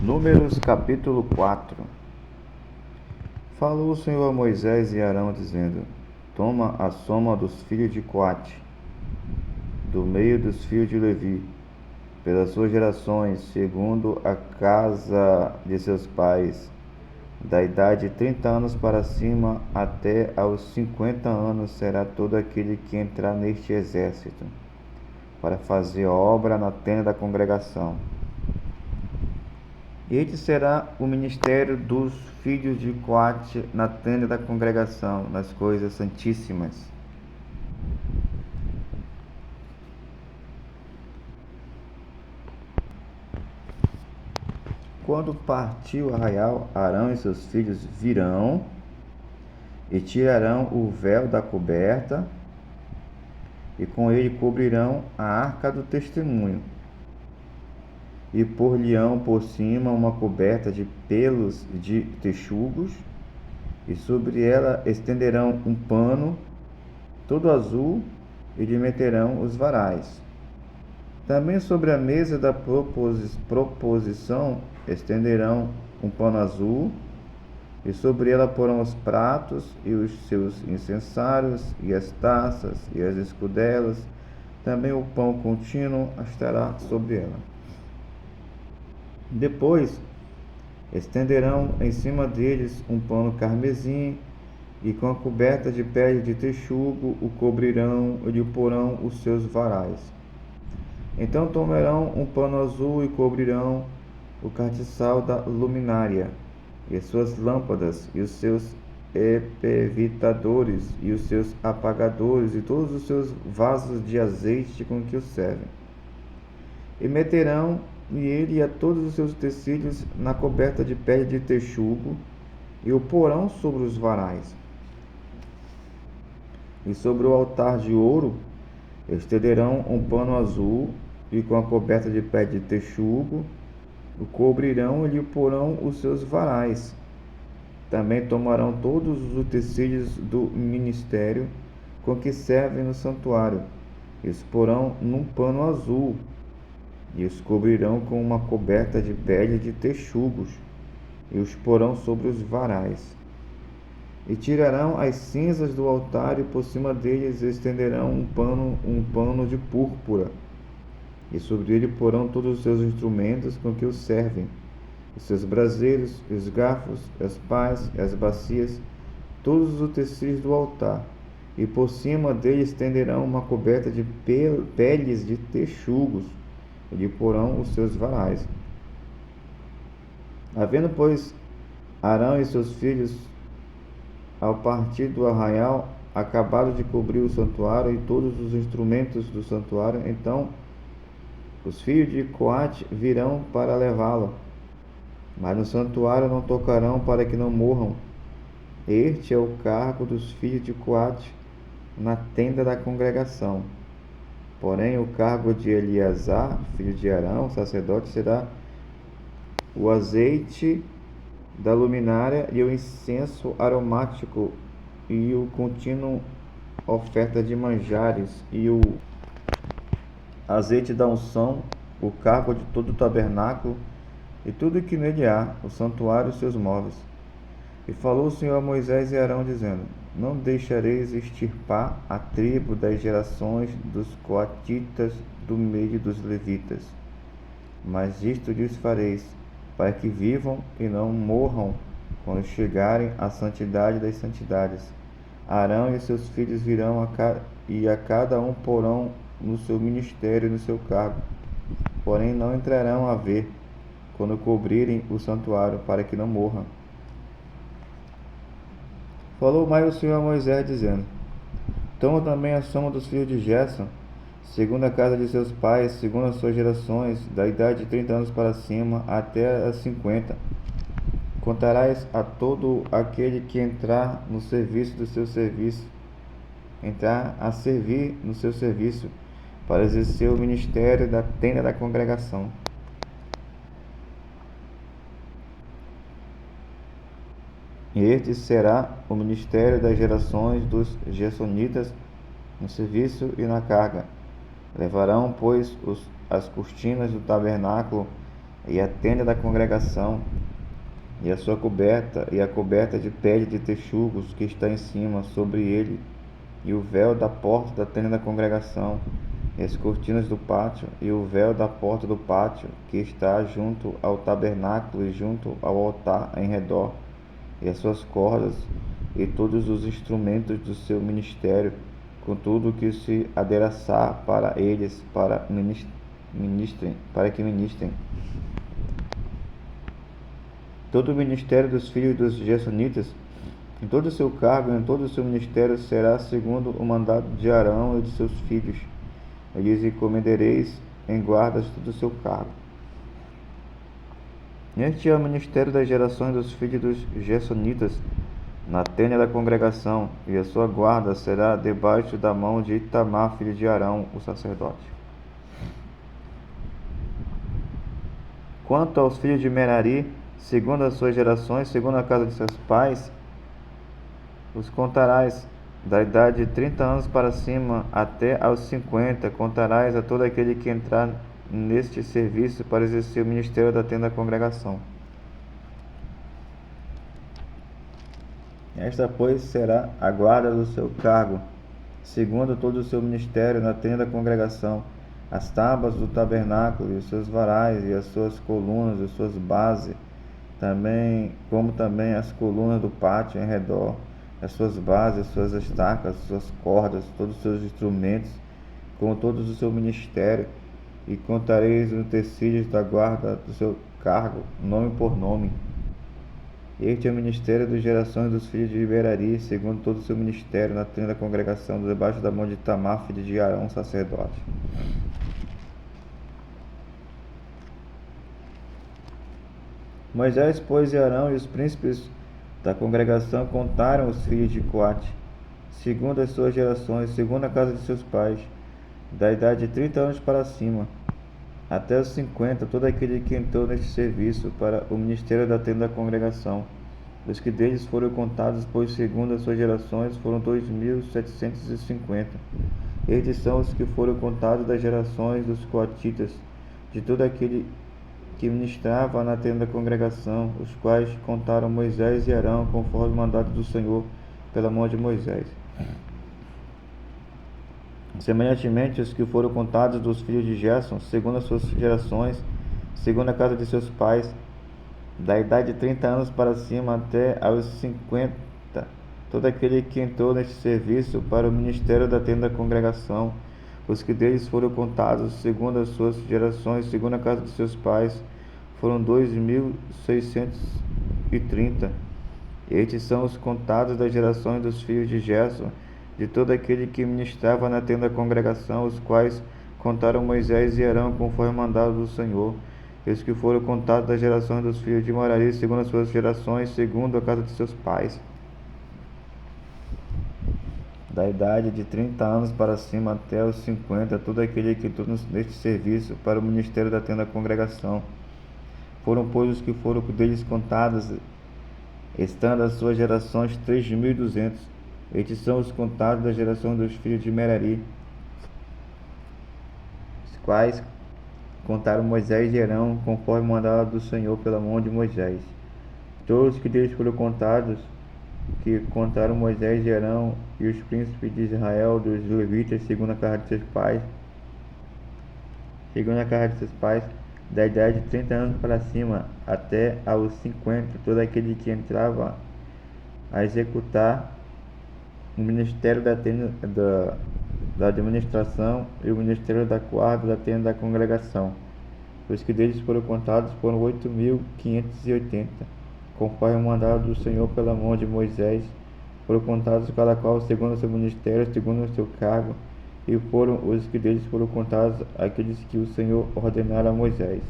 Números capítulo 4. Falou o Senhor a Moisés e Arão, dizendo: Toma a soma dos filhos de Coate, do meio dos filhos de Levi, pelas suas gerações, segundo a casa de seus pais, da idade de 30 anos para cima até aos 50 anos será todo aquele que entrar neste exército, para fazer obra na tenda da congregação. Este será o ministério dos filhos de Coate na tenda da congregação, nas coisas santíssimas. Quando partir o arraial, Arão e seus filhos virão e tirarão o véu da coberta, e com ele cobrirão a arca do testemunho, e por-lhe-ão por cima uma coberta de pelos de texugos, e sobre ela estenderão um pano todo azul, e lhe meterão os varais. Também sobre a mesa da proposição estenderão um pano azul, e sobre ela porão os pratos e os seus incensários, e as taças e as escudelas. Também o pão contínuo estará sobre ela. Depois estenderão em cima deles um pano carmesim, e com a coberta de pele de texugo o cobrirão e lhe porão os seus varais. Então tomarão um pano azul e cobrirão o castiçal da luminária, e as suas lâmpadas, e os seus epevitadores, e os seus apagadores, e todos os seus vasos de azeite com que o servem. E meterão ele e a todos os seus utensílios na coberta de pele de texugo, e o porão sobre os varais. E sobre o altar de ouro estenderão um pano azul, e com a coberta de pele de texugo o cobrirão e lhe porão os seus varais. Também tomarão todos os utensílios do ministério com que servem no santuário, e os porão num pano azul, e os cobrirão com uma coberta de pele de texugos, e os porão sobre os varais. E tirarão as cinzas do altar, e por cima deles estenderão um pano de púrpura, e sobre ele porão todos os seus instrumentos com que o servem, os seus braseiros, os garfos, as pás, as bacias, todos os utensílios do altar, e por cima dele estenderão uma coberta de peles de texugos, e lhe porão os seus varais. Havendo, pois, Arão e seus filhos, ao partir do arraial, acabado de cobrir o santuário e todos os instrumentos do santuário, então os filhos de Coate virão para levá-lo, mas no santuário não tocarão, para que não morram. Este é o cargo dos filhos de Coate na tenda da congregação. Porém, o cargo de Eleazar, filho de Arão, sacerdote, será o azeite da luminária e o incenso aromático, e o contínuo oferta de manjares, e o azeite da unção, o cargo de todo o tabernáculo, e tudo que nele há, o santuário e seus móveis. E falou o Senhor a Moisés e Arão, dizendo: Não deixareis extirpar a tribo das gerações dos coatitas do meio dos levitas, mas isto lhes fareis, para que vivam e não morram quando chegarem à santidade das santidades. Arão e seus filhos virão e a cada um porão no seu ministério e no seu cargo, porém não entrarão a ver quando cobrirem o santuário, para que não morram. Falou mais o Senhor a Moisés, dizendo: Toma também a soma dos filhos de Gerson, segundo a casa de seus pais, segundo as suas gerações, da idade de 30 anos para cima até as 50. Contarás a todo aquele que entrar no serviço do seu serviço, entrar a servir no seu serviço, para exercer o ministério da tenda da congregação. Este será o ministério das gerações dos gersonitas no serviço e na carga. Levarão, pois, as cortinas do tabernáculo e a tenda da congregação, e a sua coberta, e a coberta de pele de texugos que está em cima sobre ele, e o véu da porta da tenda da congregação, e as cortinas do pátio, e o véu da porta do pátio, que está junto ao tabernáculo e junto ao altar em redor, e as suas cordas, e todos os instrumentos do seu ministério, com tudo o que se adereçar para eles, para que ministrem. Todo o ministério dos filhos dos Gersonitas, em todo o seu cargo e em todo o seu ministério, será segundo o mandato de Arão e de seus filhos. E lhes encomendareis em guardas todo o seu cargo. Este é o ministério das gerações dos filhos dos Gersonitas, na tenda da congregação, e a sua guarda será debaixo da mão de Itamar, filho de Arão, o sacerdote. Quanto aos filhos de Merari, segundo as suas gerações, segundo a casa de seus pais, os contarás da idade de 30 anos para cima até aos 50, contarás a todo aquele que entrar neste serviço para exercer o ministério da tenda da congregação. Esta, pois, será a guarda do seu cargo, segundo todo o seu ministério na tenda da congregação, as tábuas do tabernáculo e os seus varais e as suas colunas e suas bases, como também as colunas do pátio em redor, as suas bases, as suas estacas, as suas cordas, todos os seus instrumentos, com todos o seu ministério, e contareis os utensílios da guarda do seu cargo, nome por nome. Este é o ministério das gerações dos filhos de Merari, segundo todo o seu ministério, na tenda da congregação, debaixo da mão de Itamar, filho de Arão, sacerdote. Moisés, pois, e Arão e os príncipes da congregação contaram os filhos de Coate, segundo as suas gerações, segundo a casa de seus pais, da idade de 30 anos para cima, até os 50, todo aquele que entrou neste serviço para o ministério da tenda da congregação. Os que deles foram contados, pois segundo as suas gerações, foram 2.750. Estes são os que foram contados das gerações dos coatitas, de todo aquele que ministrava na tenda da congregação, os quais contaram Moisés e Arão, conforme o mandato do Senhor, pela mão de Moisés. Semelhantemente, os que foram contados dos filhos de Gerson, segundo as suas gerações, segundo a casa de seus pais, da idade de 30 anos para cima até aos 50, todo aquele que entrou neste serviço para o ministério da tenda da congregação, os que deles foram contados, segundo as suas gerações, segundo a casa de seus pais, foram 2.630. Estes são os contados das gerações dos filhos de Gerson, de todo aquele que ministrava na tenda da congregação, os quais contaram Moisés e Arão, conforme o mandado do Senhor. E os que foram contados das gerações dos filhos de Merari, segundo as suas gerações, segundo a casa de seus pais, da idade de 30 anos para cima até os 50, todo aquele que entrou neste serviço para o ministério da tenda da congregação. Foram, pois, os que foram deles contados, estando as suas gerações 3.200. Estes são os contados da geração dos filhos de Merari, os quais contaram Moisés e Arão, conforme o mandado do Senhor pela mão de Moisés. Todos que deles foram contados, que contaram Moisés e Arão e os príncipes de Israel, dos levitas, segundo a casa de seus pais, da idade de 30 anos para cima até aos 50, todo aquele que entrava a executar o ministério da tenda da administração e o ministério da guarda da tenda da congregação. Os que deles foram contados foram 8.580, conforme o mandado do Senhor pela mão de Moisés. Foram contados cada qual segundo o seu ministério, segundo o seu cargo, e foram os que deles foram contados aqueles que o Senhor ordenara a Moisés.